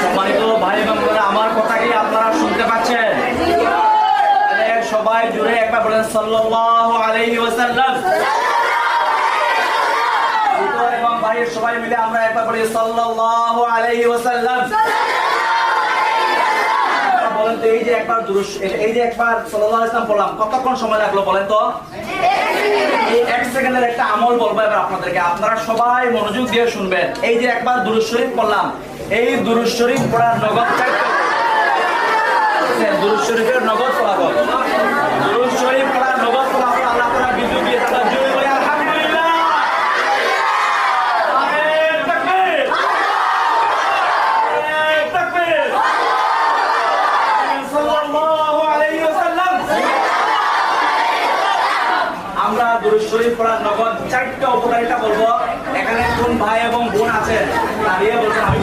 সম্মানিত ভাই এবং বোনেরা, আমার কথা কি আপনারা শুনতে পাচ্ছেন? সবাই জুড়ে একবার বলেন সাল্লাল্লাহু আলাইহি ওয়াসাল্লাম। এবং ভাইয়ের সবাই মিলে আমরা একবার বলি সাল্লাল্লাহু আলাইহি ওয়াসাল্লাম। বলেন তো, এই যে একবার সাল্লাল্লাহু আলাইহি ওয়াসাল্লাম বললাম, কতক্ষণ সময় লাগলো বলেন তো? এই 1 সেকেন্ডের একটা আমল বলবো এবার আপনাদেরকে, আপনারা সবাই মনোযোগ দিয়ে শুনবেন। এই যে একবার দুরূদ শরীফ পড়লাম, এই দুরূদ শরীফ পড়ার নগদ চাইতে, দুরূদ শরীফের নগদ ফলাফল, দুরূদ শরীফ পড়ার নগদ ফলাফল আল্লাহ তাআলা বিদ্যুৎ দিয়ে তাআলা জোরে বলে আলহামদুলিল্লাহ। আমিন, তাকবীর, তাকবীর, সাল্লাল্লাহু আলাইহি ওয়াসাল্লাম। আমরা দুরূদ শরীফ পড়ার নগদ 4টা উপকারিতা বলবো। এখানে কোন ভাই এবং বোন আছেন দাঁড়িয়ে বলছেন আমি